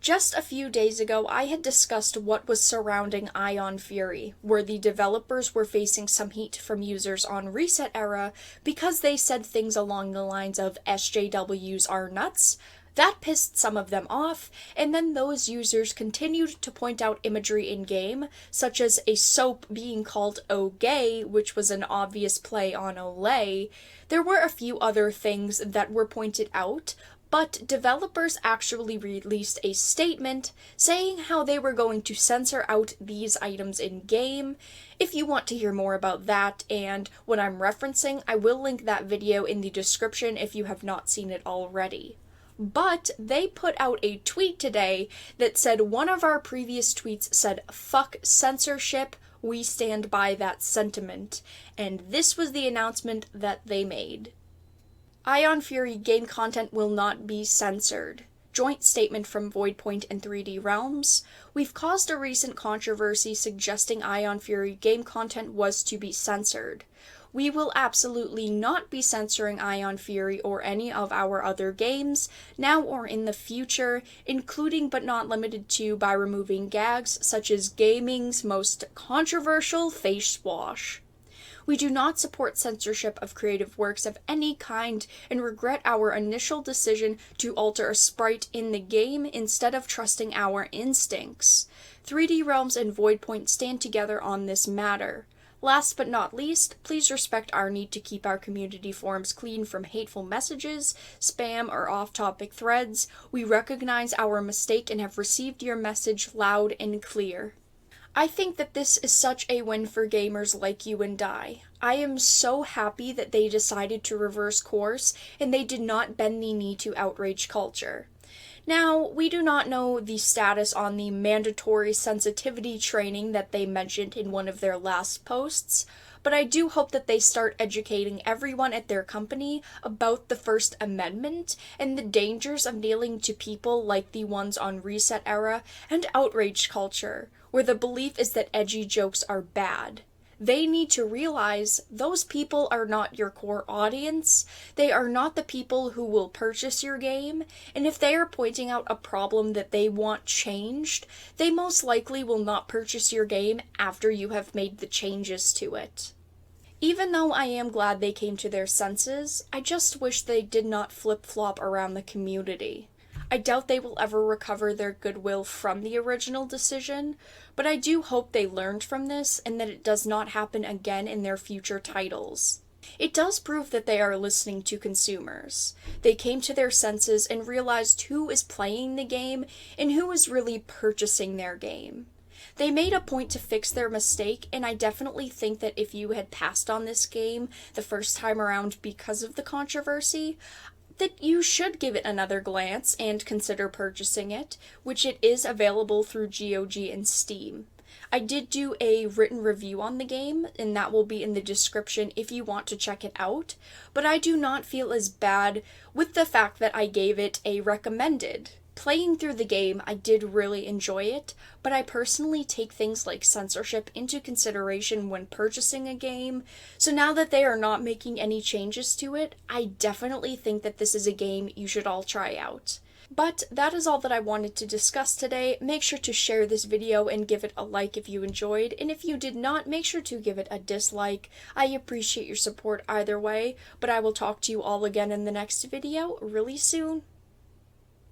Just a few days ago, I had discussed what was surrounding Ion Fury, where the developers were facing some heat from users on Reset Era because they said things along the lines of SJWs are nuts. That pissed some of them off, and then those users continued to point out imagery in-game, such as a soap being called O-gay, which was an obvious play on Olay. There were a few other things that were pointed out, but developers actually released a statement saying how they were going to censor out these items in-game. If you want to hear more about that and what I'm referencing, I will link that video in the description if you have not seen it already. But they put out a tweet today that said one of our previous tweets said, "Fuck censorship, we stand by that sentiment," and this was the announcement that they made. Ion Fury game content will not be censored. Joint statement from Voidpoint and 3D Realms. We've caused a recent controversy suggesting Ion Fury game content was to be censored. We will absolutely not be censoring Ion Fury or any of our other games, now or in the future, including but not limited to by removing gags such as gaming's most controversial face wash. We do not support censorship of creative works of any kind and regret our initial decision to alter a sprite in the game instead of trusting our instincts. 3D Realms and Voidpoint stand together on this matter. Last but not least, please respect our need to keep our community forums clean from hateful messages, spam, or off-topic threads. We recognize our mistake and have received your message loud and clear. I think that this is such a win for gamers like you and I. I am so happy that they decided to reverse course and they did not bend the knee to outrage culture. Now, we do not know the status on the mandatory sensitivity training that they mentioned in one of their last posts, but I do hope that they start educating everyone at their company about the First Amendment and the dangers of kneeling to people like the ones on Reset Era and outrage culture, where the belief is that edgy jokes are bad. They need to realize those people are not your core audience, they are not the people who will purchase your game, and if they are pointing out a problem that they want changed, they most likely will not purchase your game after you have made the changes to it. Even though I am glad they came to their senses, I just wish they did not flip-flop around the community. I doubt they will ever recover their goodwill from the original decision, but I do hope they learned from this and that it does not happen again in their future titles. It does prove that they are listening to consumers. They came to their senses and realized who is playing the game and who is really purchasing their game. They made a point to fix their mistake, and I definitely think that if you had passed on this game the first time around because of the controversy, that you should give it another glance and consider purchasing it, which it is available through GOG and Steam. I did do a written review on the game, and that will be in the description if you want to check it out, but I do not feel as bad with the fact that I gave it a recommended. Playing through the game, I did really enjoy it, but I personally take things like censorship into consideration when purchasing a game, so now that they are not making any changes to it, I definitely think that this is a game you should all try out. But that is all that I wanted to discuss today. Make sure to share this video and give it a like if you enjoyed, and if you did not, make sure to give it a dislike. I appreciate your support either way, but I will talk to you all again in the next video really soon.